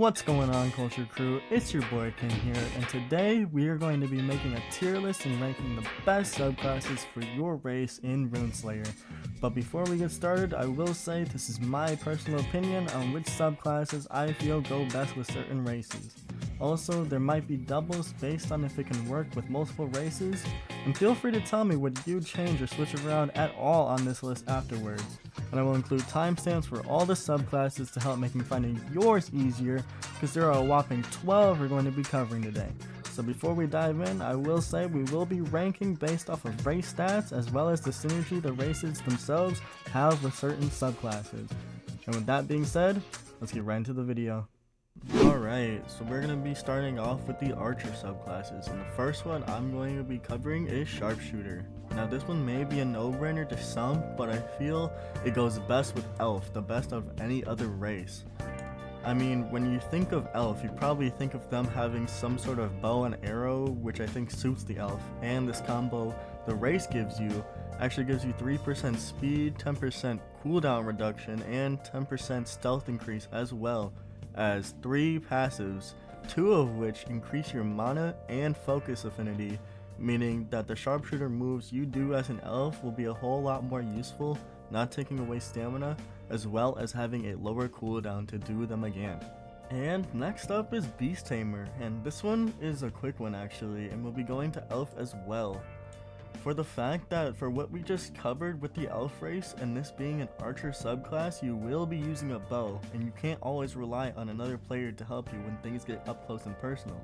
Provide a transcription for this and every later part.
What's going on, Culture Crew? It's your boy King here, and today we are going to be making a tier list and ranking the best subclasses for your race in RuneSlayer. But before we get started, I will say this is my personal opinion on which subclasses I feel go best with certain races. Also, there might be doubles based on if it can work with multiple races, and feel free to tell me what you'd change or switch around at all on this list afterwards. And I will include timestamps for all the subclasses to help making finding yours easier, because there are a whopping 12 we're going to be covering today. So before we dive in, I will say we will be ranking based off of race stats as well as the synergy the races themselves have with certain subclasses. And with that being said, let's get right into the video. Alright, so we're going to be starting off with the archer subclasses, and the first one I'm going to be covering is Sharpshooter. Now this one may be a no-brainer to some, but I feel it goes best with elf, the best of any other race. I mean, when you think of elf, you probably think of them having some sort of bow and arrow, which I think suits the elf, and this combo the race gives you actually gives you 3% speed, 10% cooldown reduction, and 10% stealth increase, as well as 3 passives, 2 of which increase your mana and focus affinity, meaning that the sharpshooter moves you do as an elf will be a whole lot more useful, not taking away stamina, as well as having a lower cooldown to do them again. And next up is Beast Tamer, and this one is a quick one actually, and we'll be going to elf as well. For the fact that for what we just covered with the elf race and this being an archer subclass, you will be using a bow, and you can't always rely on another player to help you when things get up close and personal.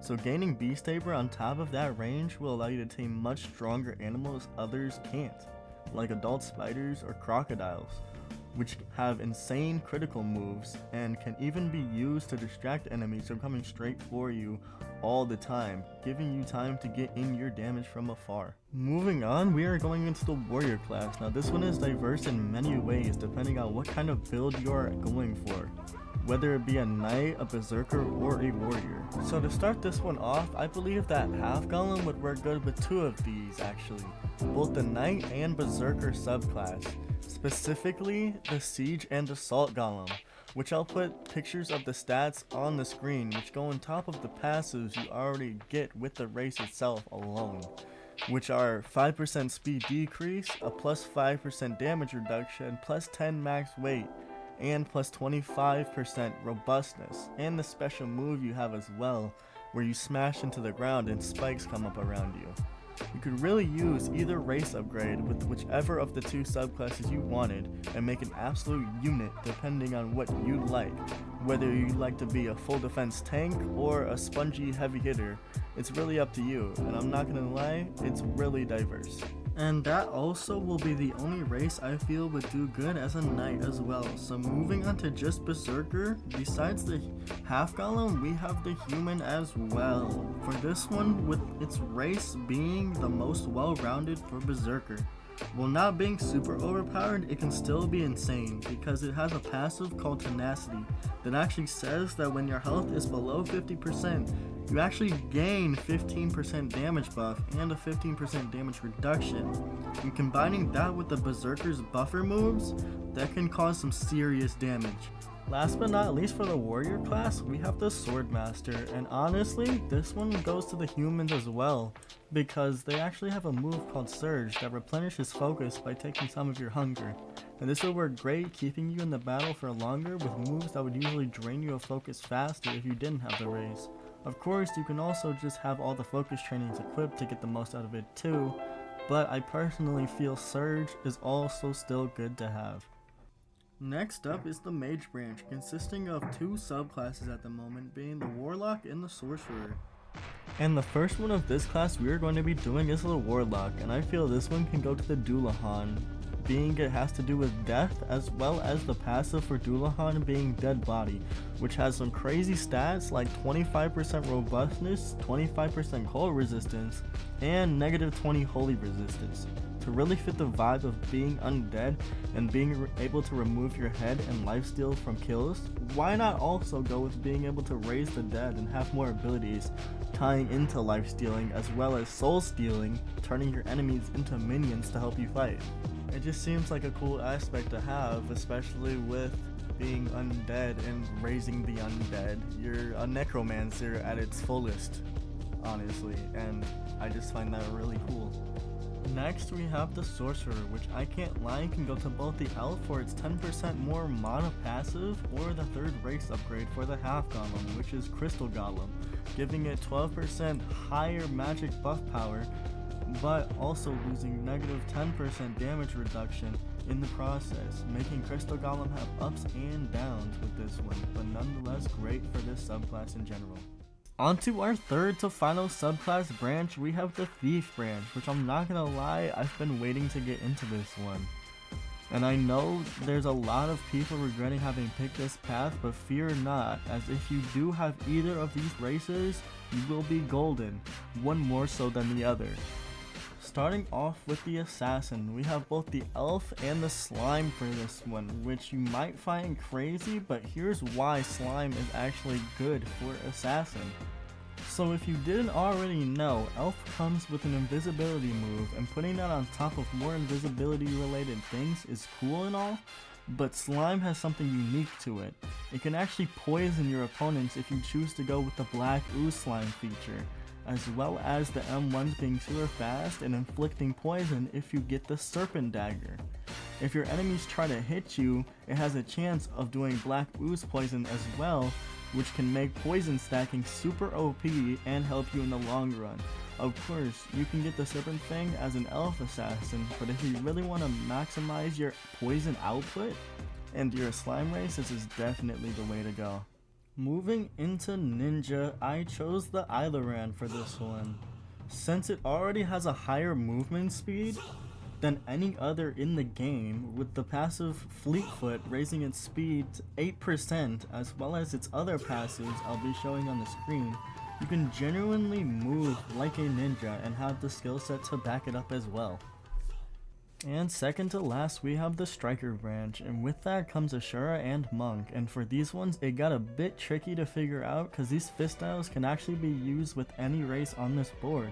So gaining Beast Tamer on top of that range will allow you to tame much stronger animals others can't, like adult spiders or crocodiles, which have insane critical moves and can even be used to distract enemies from coming straight for you all the time, giving you time to get in your damage from afar. Moving on, we are going into the warrior class. Now this one is diverse in many ways depending on what kind of build you are going for, whether it be a knight, a berserker, or a warrior. So to start this one off, I believe that half golem would work good with 2 of these actually, both the knight and berserker subclass, specifically the siege and assault golem, which I'll put pictures of the stats on the screen, which go on top of the passives you already get with the race itself alone, which are 5% speed decrease, a plus 5% damage reduction, plus 10 max weight, and plus 25% robustness, and the special move you have as well, where you smash into the ground and spikes come up around you. You could really use either race upgrade with whichever of the 2 subclasses you wanted and make an absolute unit depending on what you like, whether you like to be a full defense tank or a spongy heavy hitter. It's really up to you, and I'm not gonna lie, it's really diverse. And that also will be the only race I feel would do good as a knight as well. So moving on to just berserker, besides the half golem, we have the human as well. For this one, with its race being the most well-rounded for berserker. While not being super overpowered, it can still be insane because it has a passive called tenacity that actually says that when your health is below 50%, you actually gain 15% damage buff and a 15% damage reduction. And combining that with the berserker's buffer moves, that can cause some serious damage. Last but not least, for the warrior class, we have the swordmaster, and honestly, this one goes to the humans as well, because they actually have a move called surge that replenishes focus by taking some of your hunger, and this will work great keeping you in the battle for longer with moves that would usually drain you of focus faster if you didn't have the race. Of course, you can also just have all the focus trainings equipped to get the most out of it too, but I personally feel surge is also still good to have. Next up is the mage branch, consisting of 2 subclasses at the moment, being the Warlock and the Sorcerer. And the first one of this class we are going to be doing is the Warlock, and I feel this one can go to the Dullahan, being it has to do with death, as well as the passive for Dullahan being Dead Body, which has some crazy stats like 25% robustness, 25% cold resistance, and negative 20 holy resistance. To really fit the vibe of being undead and being able to remove your head and lifesteal from kills, why not also go with being able to raise the dead and have more abilities tying into lifestealing as well as soul stealing, turning your enemies into minions to help you fight. It just seems like a cool aspect to have, especially with being undead and raising the undead. You're a necromancer at its fullest, honestly, and I just find that really cool. Next we have the Sorcerer, which I can't lie can go to both the elf for its 10% more mana passive or the third race upgrade for the half golem, which is Crystal Golem, giving it 12% higher magic buff power, but also losing negative 10% damage reduction in the process, making Crystal Golem have ups and downs with this one, but nonetheless great for this subclass in general. Onto our third to final subclass branch, we have the Thief branch, which I'm not gonna lie, I've been waiting to get into this one. And I know there's a lot of people regretting having picked this path, but fear not, as if you do have either of these races, you will be golden, one more so than the other. Starting off with the Assassin, we have both the Elf and the Slime for this one, which you might find crazy, but here's why Slime is actually good for Assassin. So if you didn't already know, Elf comes with an invisibility move, and putting that on top of more invisibility related things is cool and all, but Slime has something unique to it. It can actually poison your opponents if you choose to go with the Black Ooze Slime feature, as well as the M1s being super fast and inflicting poison if you get the Serpent Dagger. If your enemies try to hit you, it has a chance of doing Black Ooze poison as well, which can make poison stacking super OP and help you in the long run. Of course, you can get the Serpent Fang as an Elf Assassin, but if you really want to maximize your poison output and your Slime race, this is definitely the way to go. Moving into Ninja, I chose the Aileron for this one. Since it already has a higher movement speed than any other in the game, with the passive Fleetfoot raising its speed to 8% as well as its other passives I'll be showing on the screen, you can genuinely move like a ninja and have the skill set to back it up as well. And second to last, we have the Striker branch, and with that comes Asura and Monk, and for these ones it got a bit tricky to figure out because these fist styles can actually be used with any race on this board,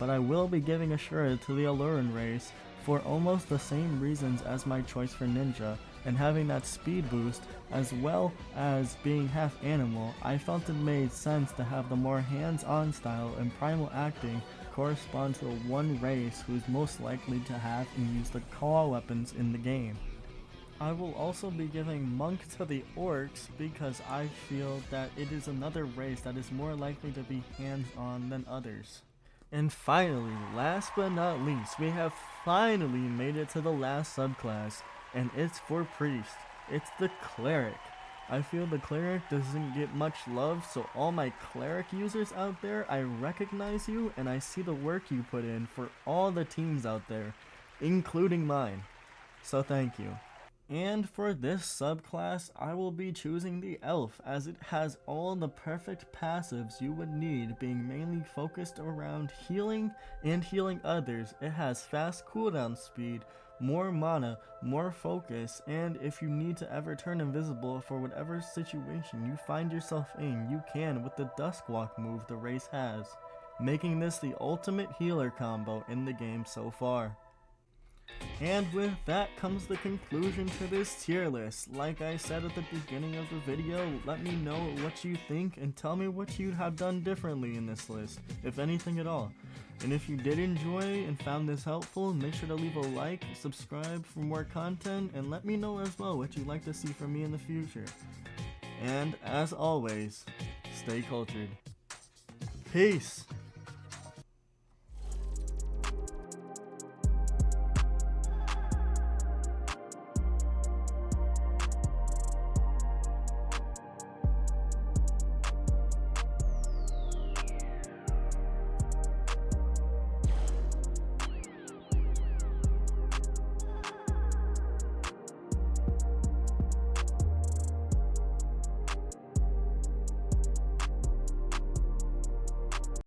but I will be giving Asura to the Aluran race for almost the same reasons as my choice for Ninja, and having that speed boost as well as being half animal, I felt it made sense to have the more hands-on style and primal acting correspond to the one race who's most likely to have and use the claw weapons in the game. I will also be giving Monk to the Orcs because I feel that it is another race that is more likely to be hands-on than others. And finally, last but not least, we have finally made it to the last subclass, and it's for Priest. It's the Cleric. I feel the Cleric doesn't get much love, so all my Cleric users out there, I recognize you and I see the work you put in for all the teams out there, including mine. So thank you. And for this subclass, I will be choosing the Elf, as it has all the perfect passives you would need, being mainly focused around healing and healing others. It has fast cooldown speed, more mana, more focus, and if you need to ever turn invisible for whatever situation you find yourself in, you can with the Duskwalk move the race has, making this the ultimate healer combo in the game so far. And with that comes the conclusion to this tier list. Like I said at the beginning of the video, let me know what you think and tell me what you'd have done differently in this list, if anything at all. And if you did enjoy and found this helpful, make sure to leave a like, subscribe for more content, and let me know as well what you'd like to see from me in the future. And as always, stay cultured. Peace!